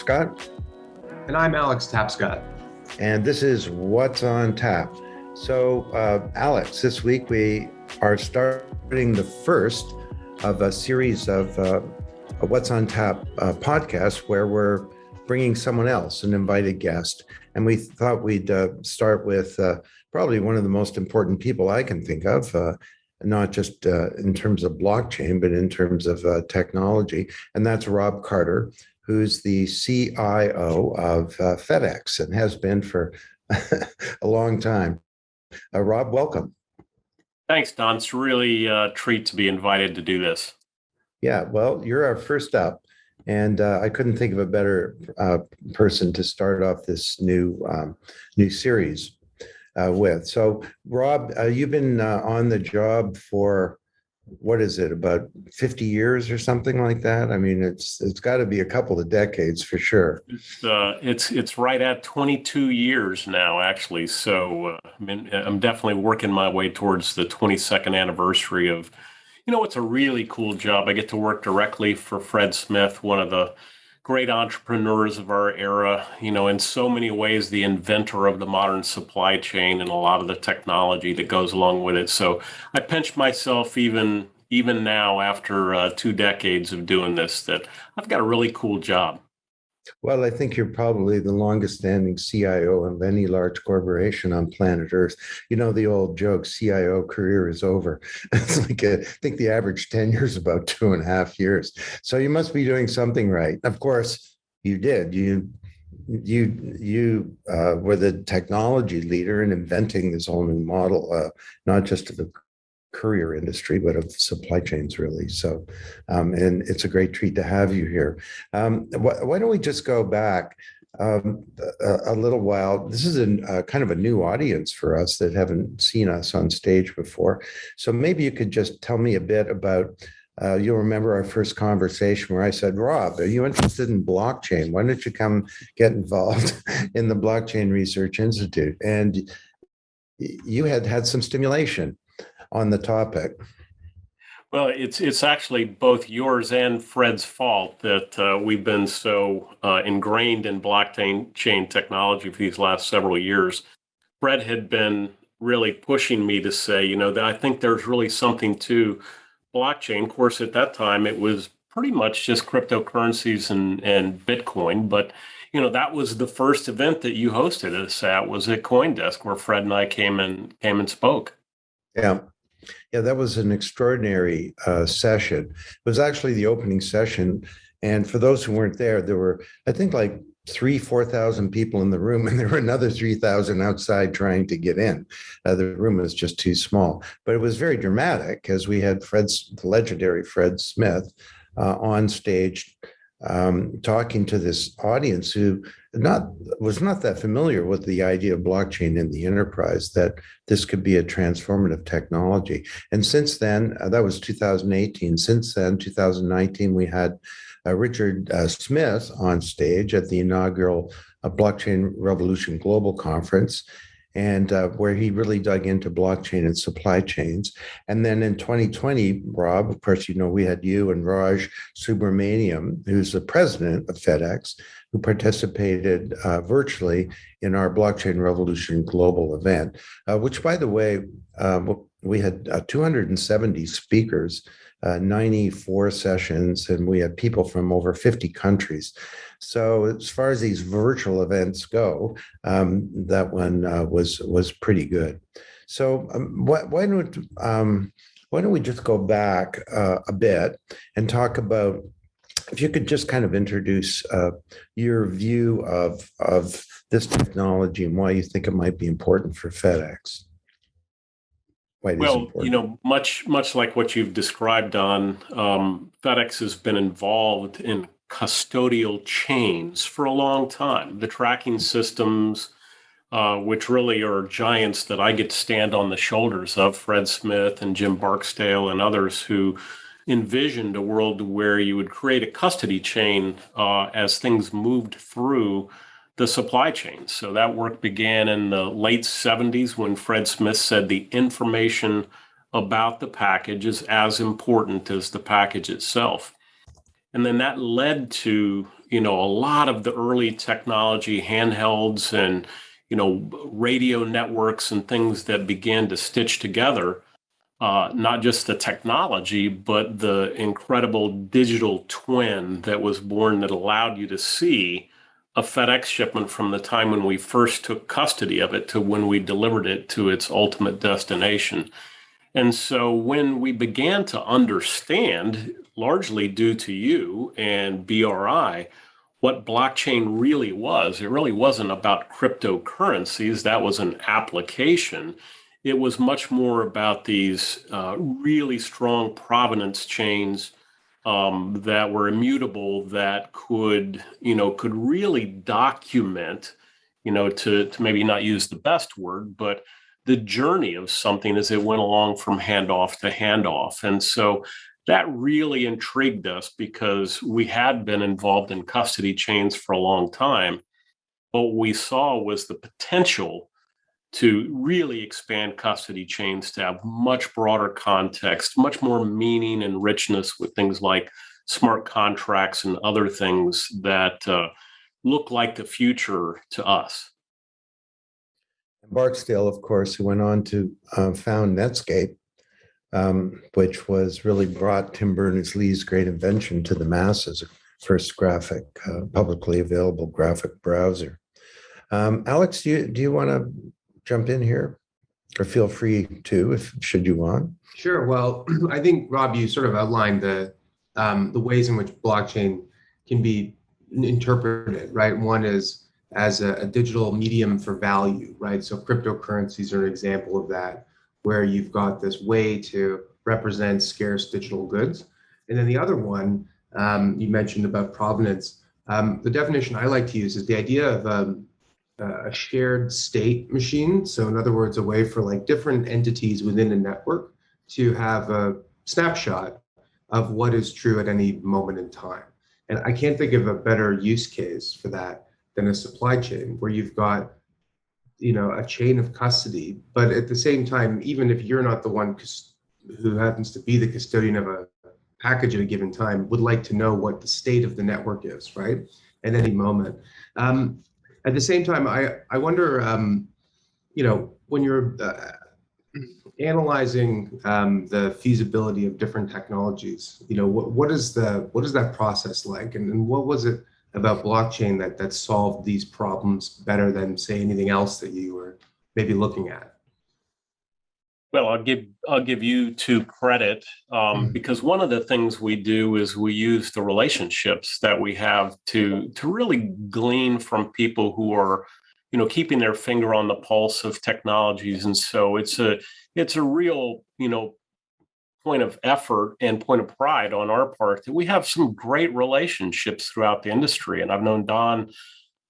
Tapscott. And I'm Alex Tapscott. And this is What's on Tap. So, Alex, this week we are starting the first of a series of What's on Tap podcasts where we're bringing someone else, an invited guest. And we thought we'd start with probably one of the most important people I can think of, not just in terms of blockchain, but in terms of technology. And that's Rob Carter, who's the CIO of FedEx and has been for a long time. Rob, welcome. Thanks, Don. It's really a treat to be invited to do this. Yeah, well, you're our first up. And I couldn't think of a better person to start off this new series with. So, Rob, you've been on the job for, what is it, about 50 years or something like that? I mean, it's got to be a couple of decades for sure. It's right at 22 years now, actually. So I'm definitely working my way towards the 22nd anniversary of. It's a really cool job. I get to work directly for Fred Smith, one of the great entrepreneurs of our era, in so many ways, the inventor of the modern supply chain and a lot of the technology that goes along with it. So I pinch myself even now after 2 decades of doing this, that I've got a really cool job. Well, I think you're probably the longest standing CIO of any large corporation on planet Earth. You know, the old joke, CIO career is over. It's like, I think the average tenure is about 2.5 years. So you must be doing something right. Of course, you did. You were the technology leader in inventing this whole new model, not just of the courier industry, but of supply chains, really. So, and it's a great treat to have you here. Why don't we just go back a little while? This is a kind of a new audience for us that haven't seen us on stage before. So maybe you could just tell me a bit about, you'll remember our first conversation where I said, Rob, are you interested in blockchain? Why don't you come get involved in the Blockchain Research Institute? And you had some stimulation on the topic. Well, it's actually both yours and Fred's fault that we've been so ingrained in blockchain technology for these last several years. Fred had been really pushing me to say, that I think there's really something to blockchain. Of course, at that time, it was pretty much just cryptocurrencies and Bitcoin. But, that was the first event that you hosted us at, was at CoinDesk, where Fred and I came and spoke. Yeah. Yeah, that was an extraordinary session. It was actually the opening session. And for those who weren't there were, I think, like 4,000 people in the room, and there were another 3,000 outside trying to get in. The room was just too small. But it was very dramatic, as we had the legendary Fred Smith on stage talking to this audience who was not that familiar with the idea of blockchain in the enterprise, that this could be a transformative technology. And since then, that was 2018. Since then, 2019, we had Richard Smith on stage at the inaugural Blockchain Revolution Global Conference, and where he really dug into blockchain and supply chains. And then in 2020, Rob, of course, we had you and Raj Subramaniam, who's the president of FedEx, who participated virtually in our Blockchain Revolution Global event, which, by the way, we had 270 speakers, 94 sessions, and we had people from over 50 countries. So as far as these virtual events go, that one was pretty good. So why don't we just go back a bit and talk about, if you could just kind of introduce your view of this technology and why you think it might be important for FedEx. Well, much like what you've described, Don, FedEx has been involved in custodial chains for a long time. The tracking systems, which really are giants that I get to stand on the shoulders of, Fred Smith and Jim Barksdale and others, who envisioned a world where you would create a custody chain as things moved through the supply chain. So that work began in the late 70s when Fred Smith said the information about the package is as important as the package itself. And then that led to, a lot of the early technology, handhelds and, radio networks and things that began to stitch together not just the technology, but the incredible digital twin that was born that allowed you to see a FedEx shipment from the time when we first took custody of it to when we delivered it to its ultimate destination. And so when we began to understand, largely due to you and BRI, what blockchain really was, it really wasn't about cryptocurrencies. That was an application. It was much more about these really strong provenance chains that were immutable, that could really document, to maybe not use the best word, but the journey of something as it went along from handoff to handoff. And so that really intrigued us because we had been involved in custody chains for a long time. What we saw was the potential to really expand custody chains to have much broader context, much more meaning and richness with things like smart contracts and other things that look like the future to us. Barksdale, of course, who went on to found Netscape, which was really brought Tim Berners-Lee's great invention to the masses, first graphic, publicly available graphic browser. Alex, do you want to jump in here, or feel free to, should you want? Sure. Well, I think, Rob, you sort of outlined the ways in which blockchain can be interpreted, right? One is as a digital medium for value, right? So cryptocurrencies are an example of that, where you've got this way to represent scarce digital goods. And then the other one, you mentioned about provenance. The definition I like to use is the idea of a shared state machine. So in other words, a way for like different entities within a network to have a snapshot of what is true at any moment in time. And I can't think of a better use case for that than a supply chain, where you've got, a chain of custody, but at the same time, even if you're not the one who happens to be the custodian of a package at a given time, would like to know what the state of the network is, right? At any moment. At the same time, I wonder, when you're analyzing the feasibility of different technologies, what is that process like, and what was it about blockchain that solved these problems better than, say, anything else that you were maybe looking at? Well, I'll give you two credit because one of the things we do is we use the relationships that we have to really glean from people who are, keeping their finger on the pulse of technologies, and so it's a real, point of effort and point of pride on our part that we have some great relationships throughout the industry, and I've known Don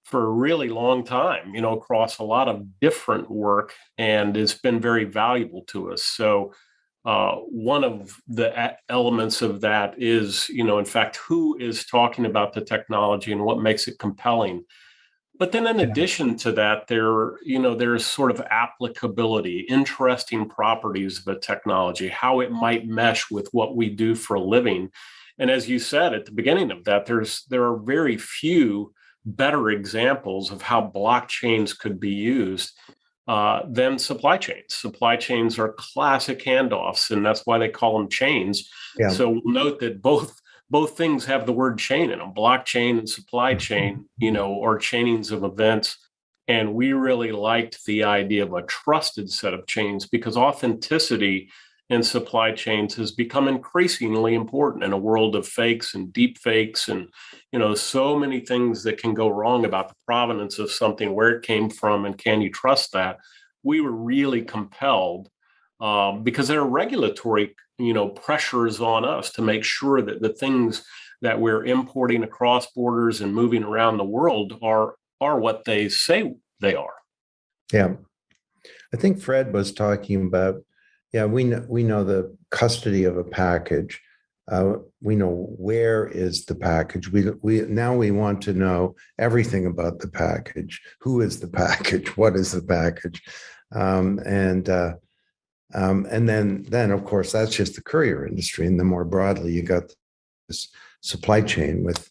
for a really long time, across a lot of different work, and it's been very valuable to us. So one of the elements of that is, in fact, who is talking about the technology and what makes it compelling. But then in addition to that, there's sort of applicability, interesting properties of a technology, how it might mesh with what we do for a living. And as you said at the beginning of that, there are very few better examples of how blockchains could be used than supply chains. Supply chains are classic handoffs, and that's why they call them chains. Yeah. So we'll note that both things have the word chain in them, blockchain and supply chain, or chainings of events. And we really liked the idea of a trusted set of chains because authenticity in supply chains has become increasingly important in a world of fakes and deep fakes and, so many things that can go wrong about the provenance of something, where it came from, and can you trust that? We were really compelled because there are regulatory, pressures on us to make sure that the things that we're importing across borders and moving around the world are what they say they are. Yeah. I think Fred was talking about, we know the custody of a package. We know where is the package. We want to know everything about the package. Who is the package? What is the package? And then of course that's just the courier industry, and then more broadly you got this supply chain with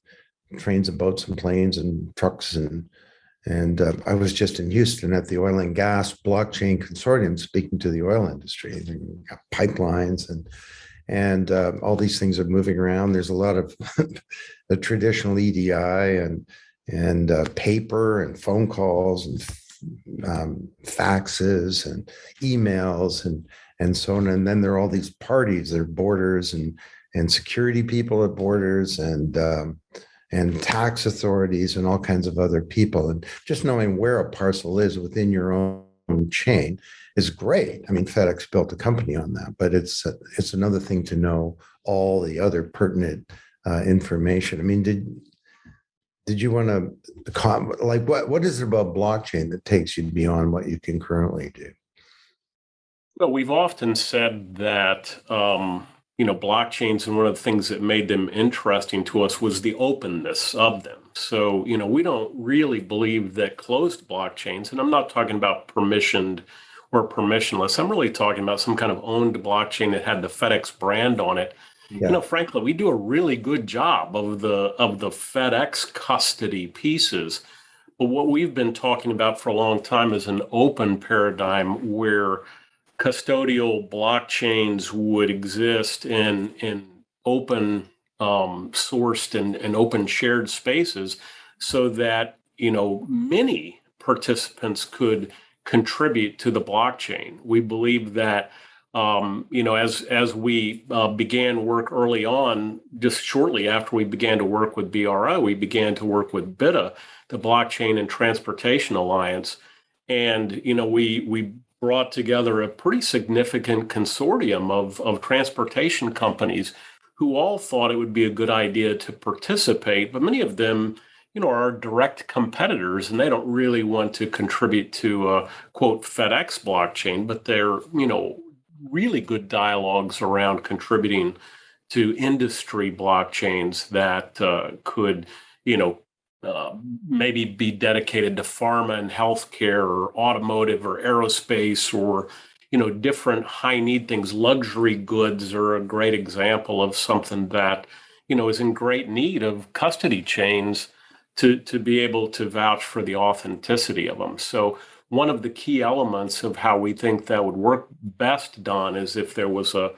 trains and boats and planes and trucks and I was just in Houston at the oil and gas blockchain consortium speaking to the oil industry. You've got pipelines and all these things are moving around. There's a lot of the traditional EDI and paper and phone calls and faxes and emails and so on. And then there are all these parties, there are borders and security people at borders and tax authorities and all kinds of other people. And just knowing where a parcel is within your own chain is great. I mean, FedEx built a company on that, but it's another thing to know all the other pertinent information. I mean, did you want to like what is it about blockchain that takes you beyond what you can currently do? Well, we've often said that blockchains, and one of the things that made them interesting to us was the openness of them. So, we don't really believe that closed blockchains, and I'm not talking about permissioned or permissionless. I'm really talking about some kind of owned blockchain that had the FedEx brand on it. Yeah. Frankly, we do a really good job of the FedEx custody pieces. But what we've been talking about for a long time is an open paradigm where custodial blockchains would exist in open sourced and open shared spaces so that many participants could contribute to the blockchain. We believe that as we began work early on, just shortly after we began to work with BRO, we began to work with BITA, the Blockchain and Transportation Alliance, and we brought together a pretty significant consortium of transportation companies who all thought it would be a good idea to participate, but many of them, are direct competitors and they don't really want to contribute to quote FedEx blockchain, but they're, really good dialogues around contributing to industry blockchains that could, maybe be dedicated to pharma and healthcare or automotive or aerospace or, different high need things. Luxury goods are a great example of something that, is in great need of custody chains to be able to vouch for the authenticity of them. So one of the key elements of how we think that would work best, Don, is if there was a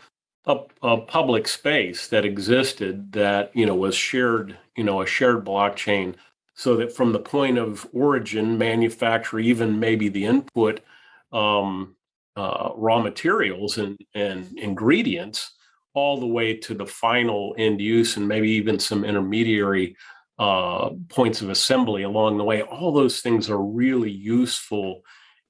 public space that existed that, was shared, a shared blockchain, so that from the point of origin, manufacture, even maybe the input raw materials and ingredients, all the way to the final end use and maybe even some intermediary points of assembly along the way. All those things are really useful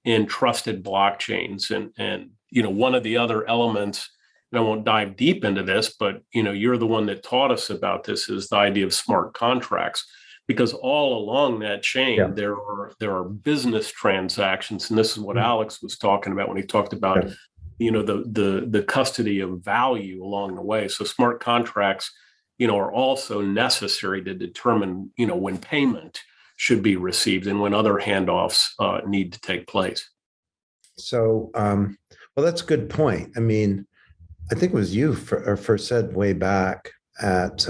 in trusted blockchains. And one of the other elements, and I won't dive deep into this, but you're the one that taught us about this, is the idea of smart contracts. Because all along that chain, there are business transactions, and this is what Alex was talking about when he talked about, the custody of value along the way. So smart contracts, are also necessary to determine, when payment should be received and when other handoffs need to take place. So, well, that's a good point. I mean, I think it was you first said way back at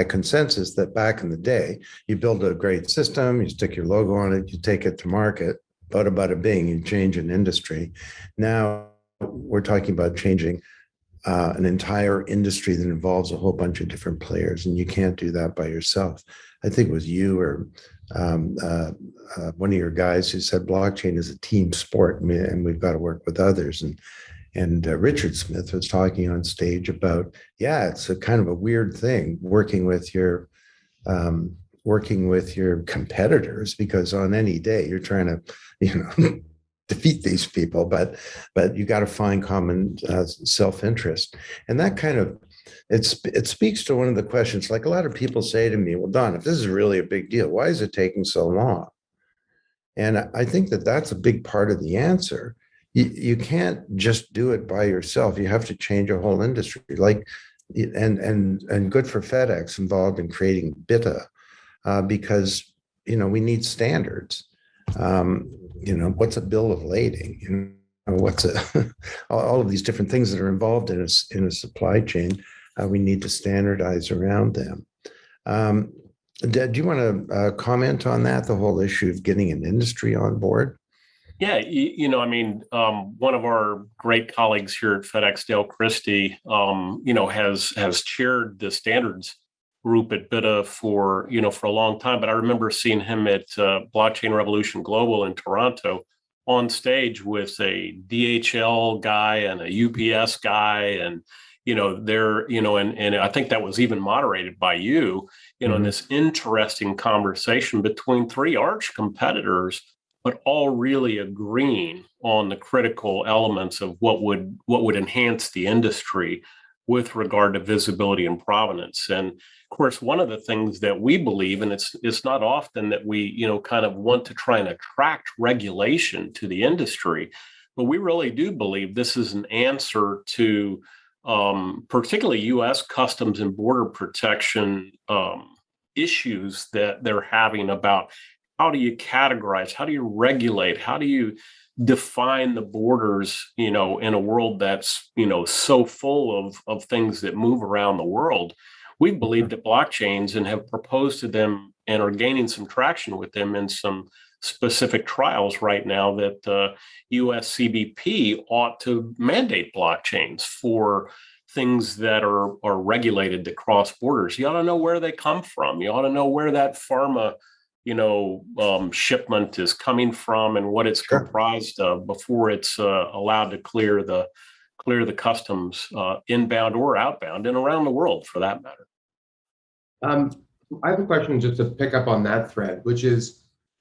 Consensus that back in the day, you build a great system, you stick your logo on it, you take it to market, bada bing, you change an industry. Now we're talking about changing an entire industry that involves a whole bunch of different players, and you can't do that by yourself. I think it was you or one of your guys who said blockchain is a team sport, and we've got to work with others. And Richard Smith was talking on stage about, it's a kind of a weird thing working with your competitors, because on any day you're trying to, defeat these people, but you got to find common self-interest. And that kind of, it speaks to one of the questions, like a lot of people say to me, well, Don, if this is really a big deal, why is it taking so long? And I think that that's a big part of the answer. You can't just do it by yourself. You have to change a whole industry. And good for FedEx involved in creating BITA, because we need standards. What's a bill of lading? What's all of these different things that are involved in a supply chain. We need to standardize around them. Do you want to comment on that, the whole issue of getting an industry on board? Yeah, I mean, one of our great colleagues here at FedEx, Dale Christie, has chaired the standards group at BITA for a long time. But I remember seeing him at Blockchain Revolution Global in Toronto on stage with a DHL guy and a UPS guy, and and I think that was even moderated by you, in this interesting conversation between three arch competitors, but all really agreeing on the critical elements of what would enhance the industry with regard to visibility and provenance. And of course, one of the things that we believe, and it's not often that we kind of want to try and attract regulation to the industry, but we really do believe this is an answer to particularly U.S. Customs and Border Protection issues that they're having about how do you categorize, how do you regulate, how do you define the borders, in a world that's, so full of things that move around the world. We believe that blockchains, and have proposed to them and are gaining some traction with them in some specific trials right now, that US CBP ought to mandate blockchains for things that are regulated that cross borders. You ought to know where they come from. You ought to know where that pharma shipment is coming from and what it's comprised of before it's allowed to clear the customs, inbound or outbound, and around the world for that matter. I have a question just to pick up on that thread, which is,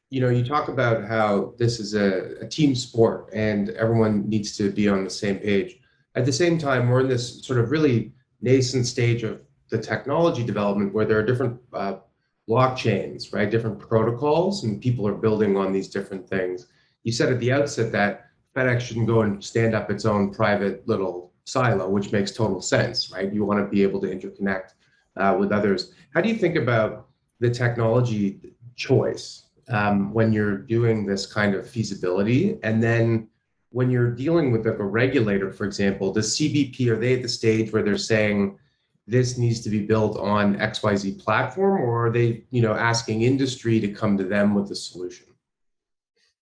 you talk about how this is a team sport and everyone needs to be on the same page. At the same time, we're in this sort of really nascent stage of the technology development where there are different blockchains, right? Different protocols, and people are building on these different things. You said at the outset that FedEx shouldn't go and stand up its own private little silo, which makes total sense, right? You want to be able to interconnect with others. How do you think about the technology choice when you're doing this kind of feasibility? And then when you're dealing with like a regulator, for example, the CBP, are they at the stage where they're saying, this needs to be built on XYZ platform, or are they, asking industry to come to them with a solution?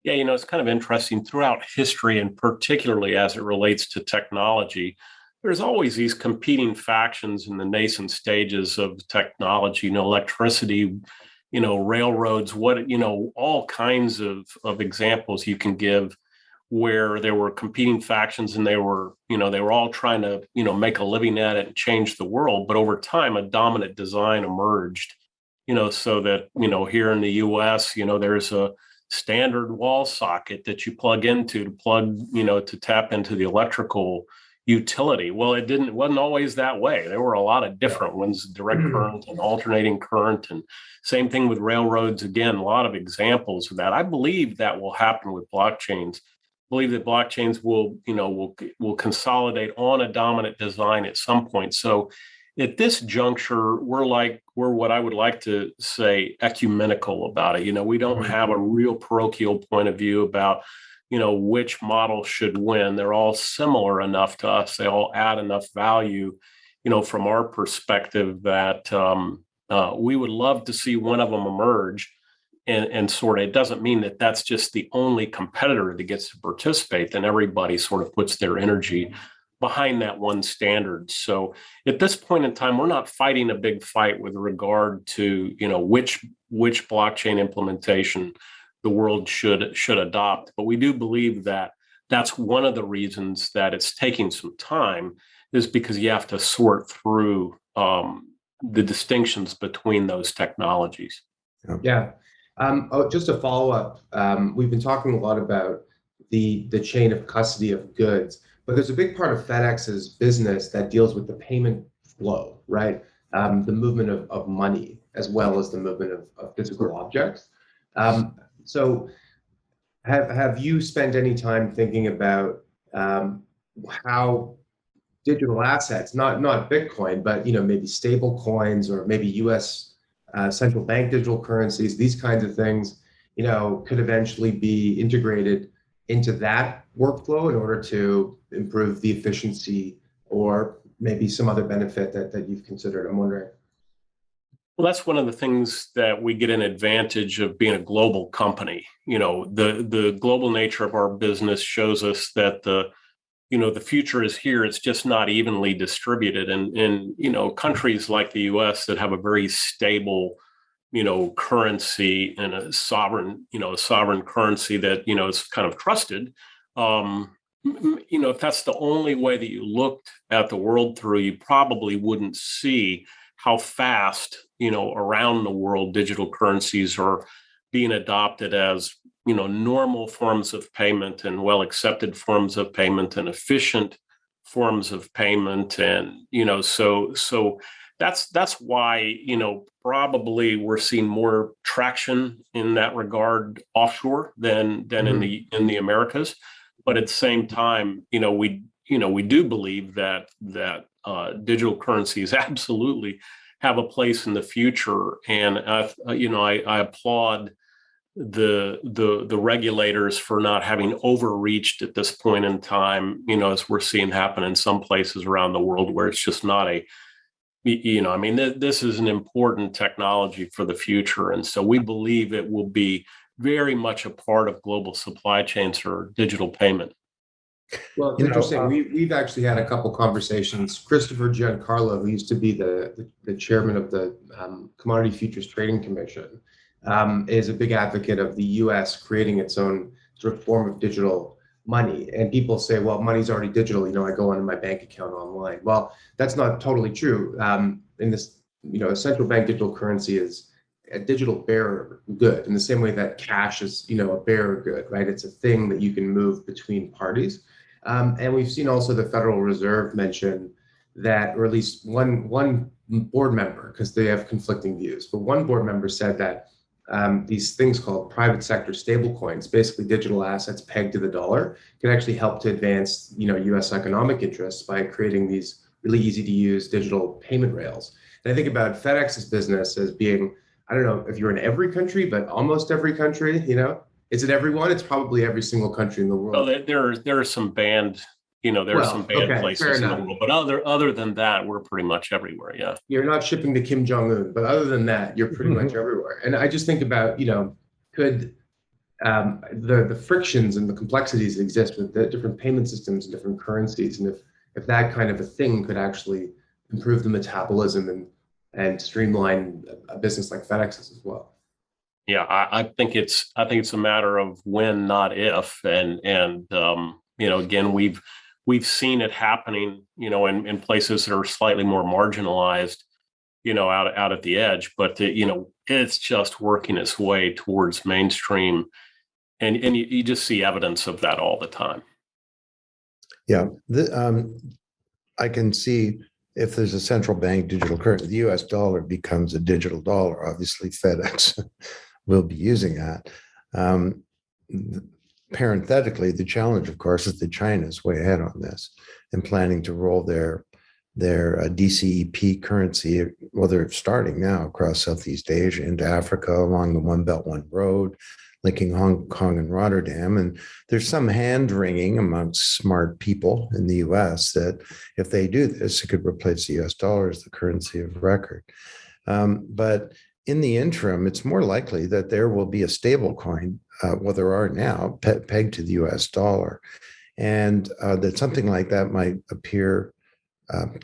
Yeah, it's kind of interesting throughout history, and particularly as it relates to technology, there's always these competing factions in the nascent stages of technology, electricity, railroads, all kinds of examples you can give where there were competing factions, and they were all trying to, make a living at it and change the world. But over time, a dominant design emerged, so that, here in the US, there's a standard wall socket that you plug into to tap into the electrical utility. Well, it wasn't always that way. There were a lot of different ones, direct current and alternating current, and same thing with railroads. Again, a lot of examples of that. I believe that will happen with blockchains. Believe that blockchains will consolidate on a dominant design at some point. So at this juncture, we're what I would like to say ecumenical about it. We don't have a real parochial point of view about, which model should win. They're all similar enough to us. They all add enough value, from our perspective that we would love to see one of them emerge. And sort of, it doesn't mean that that's just the only competitor that gets to participate. Then everybody sort of puts their energy behind that one standard. So at this point in time, we're not fighting a big fight with regard to, which blockchain implementation the world should adopt. But we do believe that that's one of the reasons that it's taking some time, is because you have to sort through the distinctions between those technologies. Yeah. Just a follow up. We've been talking a lot about the chain of custody of goods, but there's a big part of FedEx's business that deals with the payment flow, right? The movement of money, as well as the movement of physical objects. So have you spent any time thinking about how digital assets, not Bitcoin, but maybe stable coins, or maybe US central bank digital currencies, these kinds of things, could eventually be integrated into that workflow in order to improve the efficiency, or maybe some other benefit that you've considered? I'm wondering. Well, that's one of the things that we get an advantage of being a global company. The global nature of our business shows us that the future is here. It's just not evenly distributed. And in countries like the US that have a very stable, currency and a sovereign currency that, is kind of trusted. If that's the only way that you looked at the world through, you probably wouldn't see how fast, around the world, digital currencies are being adopted as, normal forms of payment and well accepted forms of payment and efficient forms of payment. And, so that's why, probably we're seeing more traction in that regard offshore than in the Americas. But at the same time, we do believe that digital currencies absolutely have a place in the future. And I applaud the regulators for not having overreached at this point in time, as we're seeing happen in some places around the world where it's just not this is an important technology for the future. And so we believe it will be very much a part of global supply chains for digital payment. Well, it's interesting. We've actually had a couple conversations. Christopher Giancarlo, who used to be the chairman of the Commodity Futures Trading Commission, is a big advocate of the U.S. creating its own sort of form of digital money. And people say, well, money's already digital. I go onto my bank account online. Well, that's not totally true. In this, a central bank digital currency is a digital bearer good in the same way that cash is, a bearer good, right? It's a thing that you can move between parties. And we've seen also the Federal Reserve mention that, or at least one board member, because they have conflicting views, but one board member said that these things called private sector stablecoins, basically digital assets pegged to the dollar, can actually help to advance, U.S. economic interests by creating these really easy to use digital payment rails. And I think about FedEx's business as being, I don't know if you're in every country, but almost every country, Is it everyone? It's probably every single country in the world. Well, there are some banned, there are some banned places in the world, but other than that, we're pretty much everywhere. Yeah. You're not shipping to Kim Jong-un, but other than that, you're pretty much everywhere. And I just think about, could the frictions and the complexities that exist with the different payment systems and different currencies, and if that kind of a thing could actually improve the metabolism and streamline a business like FedEx's as well. Yeah, I think it's a matter of when, not if. And again, we've seen it happening, in places that are slightly more marginalized, out at the edge. But it's just working its way towards mainstream, and you just see evidence of that all the time. Yeah, I can see if there's a central bank digital currency, the U.S. dollar becomes a digital dollar. Obviously, FedEx will be using that. Parenthetically, the challenge, of course, is that China is way ahead on this and planning to roll their DCEP currency. Well, they're starting now across Southeast Asia into Africa along the One Belt, One Road, linking Hong Kong and Rotterdam. And there's some hand-wringing amongst smart people in the U.S. that if they do this, it could replace the U.S. dollar as the currency of record. But in the interim, it's more likely that there will be a stable coin, there are now, pegged to the US dollar. And that something like that might appear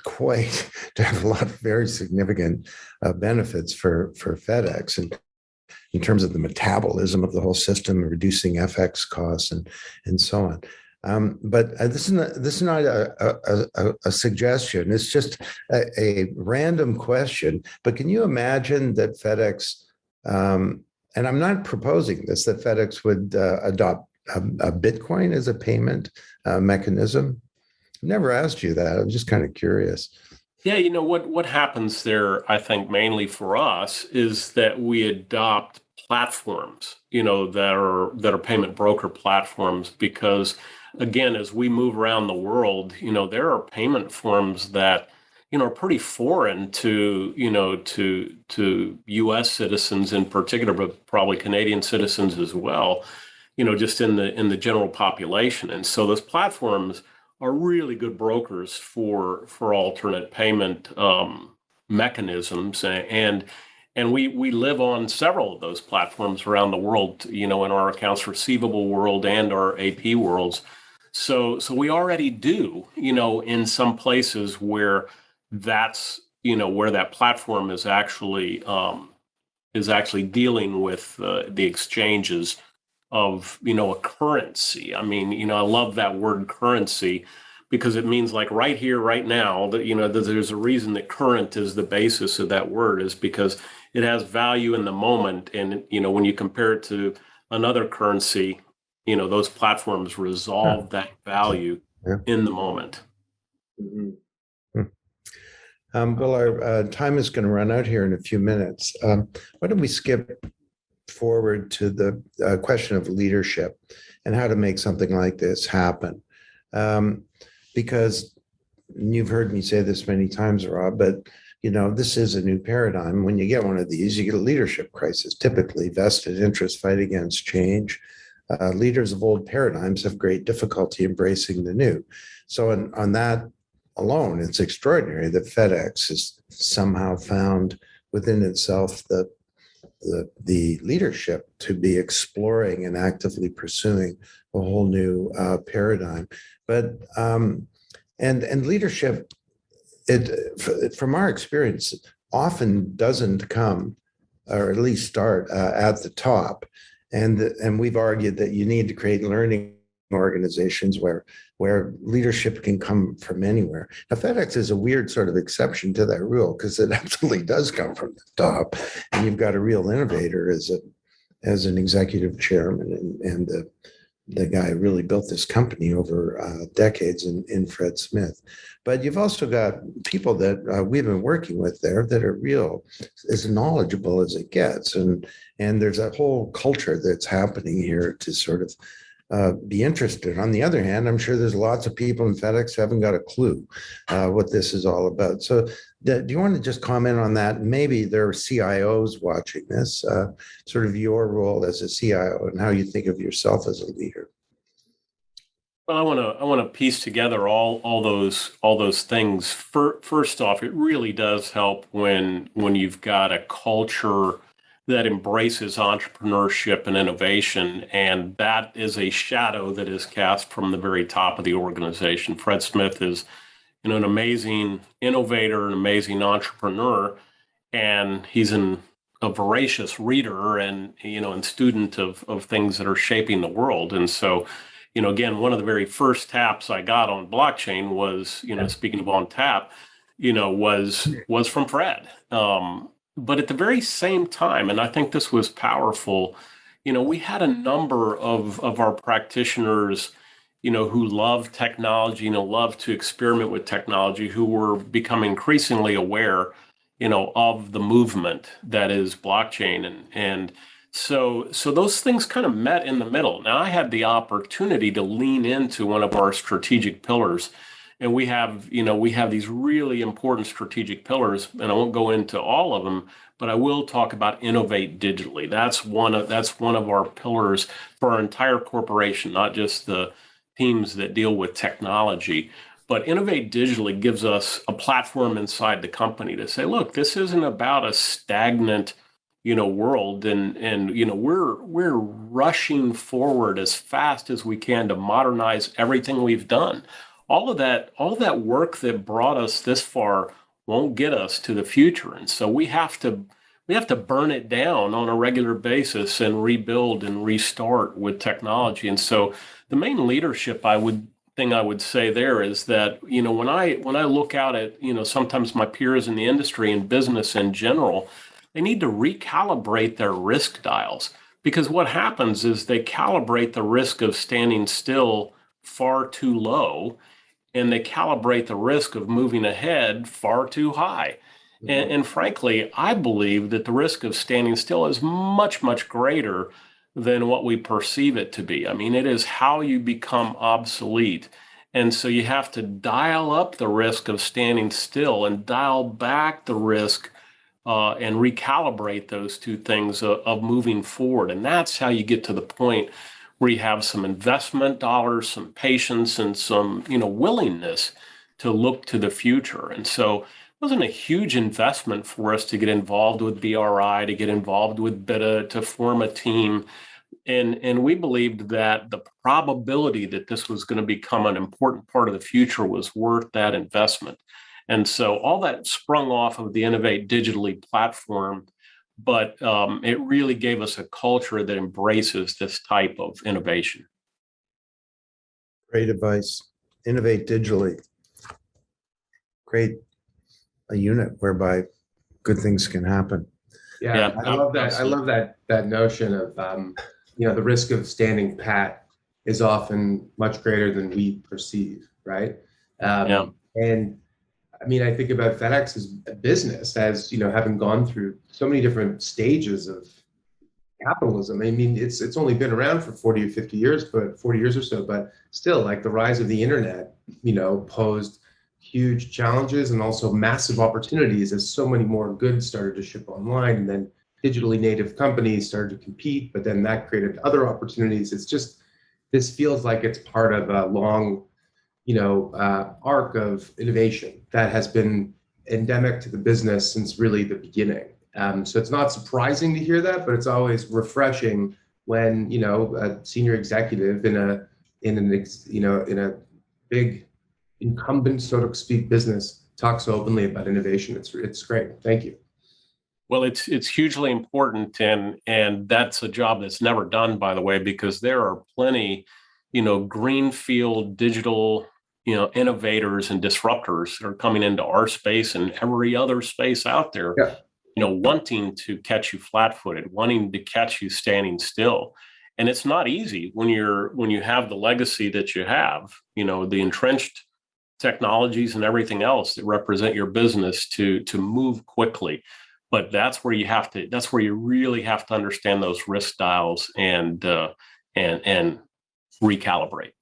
quite to have a lot of very significant benefits for FedEx and in terms of the metabolism of the whole system, reducing FX costs and so on. But this is not a suggestion. It's just a random question. But can you imagine that FedEx, and I'm not proposing this, that FedEx would adopt a Bitcoin as a payment mechanism? I've never asked you that. I'm just kind of curious. Yeah, what happens there, I think mainly for us, is that we adopt platforms, that are payment broker platforms, because again, as we move around the world, there are payment forms that, are pretty foreign to, to U.S. citizens in particular, but probably Canadian citizens as well, just in the general population. And so those platforms are really good brokers for alternate payment mechanisms. And And we live on several of those platforms around the world, in our accounts receivable world and our AP worlds. So we already do, in some places where that's, where that platform is actually dealing with the exchanges of, a currency. I mean, I love that word currency because it means like right here, right now, that, that there's a reason that current is the basis of that word, is because it has value in the moment. And, when you compare it to another currency, those platforms resolve that value in the moment. Mhm. Well, our time is going to run out here in a few minutes. Why don't we skip forward to the question of leadership and how to make something like this happen? Because you've heard me say this many times, Rob, but this is a new paradigm. When you get one of these, you get a leadership crisis. Typically, vested interests fight against change. Leaders of old paradigms have great difficulty embracing the new. So on that alone, it's extraordinary that FedEx has somehow found within itself the leadership to be exploring and actively pursuing a whole new paradigm. But and leadership, from our experience, often doesn't come, or at least start at the top. And we've argued that you need to create learning organizations where leadership can come from anywhere. Now, FedEx is a weird sort of exception to that rule because it absolutely does come from the top, and you've got a real innovator as an executive chairman, and the guy who really built this company over decades in Fred Smith. But you've also got people that we've been working with there that are real, as knowledgeable as it gets, and there's a whole culture that's happening here to sort of be interested. On the other hand, I'm sure there's lots of people in FedEx who haven't got a clue what this is all about. So do you want to just comment on that? Maybe there are CIOs watching this, sort of your role as a CIO and how you think of yourself as a leader. Well, I want to piece together all those things. First off, it really does help when you've got a culture that embraces entrepreneurship and innovation, and that is a shadow that is cast from the very top of the organization. Fred Smith is, an amazing innovator, an amazing entrepreneur, and he's a voracious reader and student of things that are shaping the world. And so, again, one of the very first taps I got on blockchain was, speaking of on tap, was from Fred. But at the very same time, and I think this was powerful, we had a number of our practitioners, who love technology, love to experiment with technology, who were becoming increasingly aware, of the movement that is blockchain. And so those things kind of met in the middle. Now I had the opportunity to lean into one of our strategic pillars. And we have these really important strategic pillars, and I won't go into all of them, but I will talk about innovate digitally. That's one of our pillars for our entire corporation, not just the teams that deal with technology. But innovate digitally gives us a platform inside the company to say, look, this isn't about a stagnant, world, and we're rushing forward as fast as we can to modernize everything we've done. All of that work that brought us this far won't get us to the future, and so we have to burn it down on a regular basis and rebuild and restart with technology. And so the main leadership thing I would say there is that, when I look out at, sometimes my peers in the industry and business in general, they need to recalibrate their risk dials, because what happens is they calibrate the risk of standing still far too low, and they calibrate the risk of moving ahead far too high. And frankly, I believe that the risk of standing still is much, much greater than what we perceive it to be. I mean, it is how you become obsolete. And so you have to dial up the risk of standing still and dial back the risk and recalibrate those two things of moving forward. And that's how you get to the point where you have some investment dollars, some patience, and some willingness to look to the future. And so wasn't a huge investment for us to get involved with BRI, to get involved with BITA, to form a team. And we believed that the probability that this was going to become an important part of the future was worth that investment. And so all that sprung off of the Innovate Digitally platform, but it really gave us a culture that embraces this type of innovation. Great advice. Innovate digitally. Create a unit whereby good things can happen. Yeah, I love that. Absolutely. I love that notion of the risk of standing pat is often much greater than we perceive, right? And I mean, I think about FedEx as a business, as having gone through so many different stages of capitalism. I mean, it's only been around for 40 or 50 years, but 40 years or so, but still, like the rise of the internet, posed huge challenges and also massive opportunities as so many more goods started to ship online, and then digitally native companies started to compete, but then that created other opportunities. It's just, this feels like it's part of a long, arc of innovation that has been endemic to the business since really the beginning. So it's not surprising to hear that, but it's always refreshing when, a senior executive in a big incumbent, so to speak, business talks so openly about innovation. It's great. Thank you. Well, it's hugely important, and that's a job that's never done, by the way, because there are plenty, greenfield digital, innovators and disruptors that are coming into our space and every other space out there, wanting to catch you flat-footed, wanting to catch you standing still. And it's not easy when you have the legacy that you have, the entrenched technologies and everything else that represent your business to move quickly. But that's where you really have to understand those risk dials and recalibrate.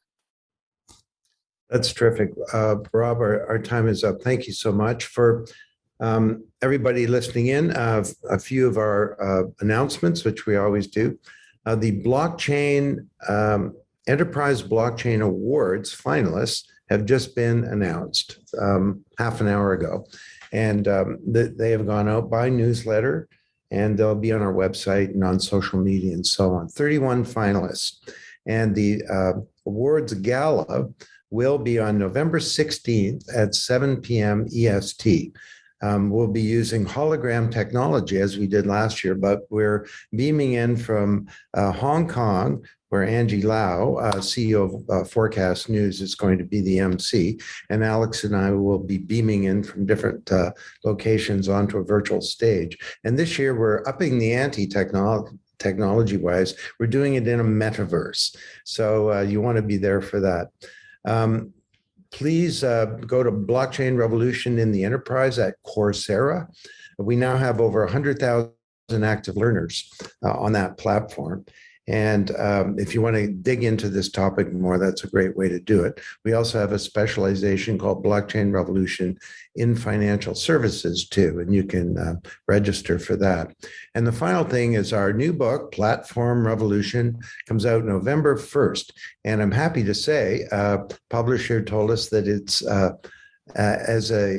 That's terrific. Rob, our time is up. Thank you so much. For everybody listening in, a few of our announcements, which we always do. The Blockchain Enterprise Blockchain Awards finalists have just been announced half an hour ago. And they have gone out by newsletter, and they'll be on our website and on social media and so on. 31 finalists. And the awards gala will be on November 16th at 7 p.m. EST. We'll be using hologram technology as we did last year, but we're beaming in from Hong Kong, where Angie Lau, CEO of Forecast News, is going to be the MC. And Alex and I will be beaming in from different locations onto a virtual stage. And this year, we're upping the ante technology-wise. We're doing it in a metaverse. So you want to be there for that. Please go to Blockchain Revolution in the Enterprise at Coursera. We now have over 100,000 active learners on that platform. And if you want to dig into this topic more, that's a great way to do it. We also have a specialization called Blockchain Revolution in Financial Services too, and you can register for that. And the final thing is our new book, Platform Revolution, comes out November 1st. And I'm happy to say, publisher told us that it's as a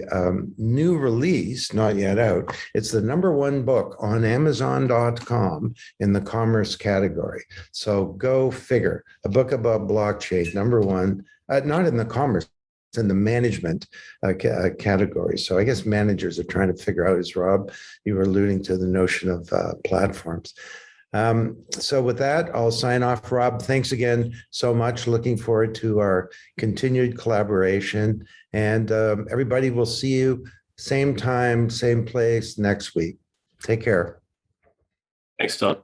new release, not yet out, it's the #1 book on Amazon.com in the commerce category. So go figure. A book about blockchain, #1, not in the commerce, it's in the management category. So I guess managers are trying to figure out, as Rob, you were alluding to the notion of platforms. So with that, I'll sign off. Rob, thanks again so much. Looking forward to our continued collaboration. And everybody will see you same time, same place next week. Take care. Thanks, Don.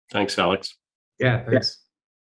Thanks, Alex. Yeah, thanks.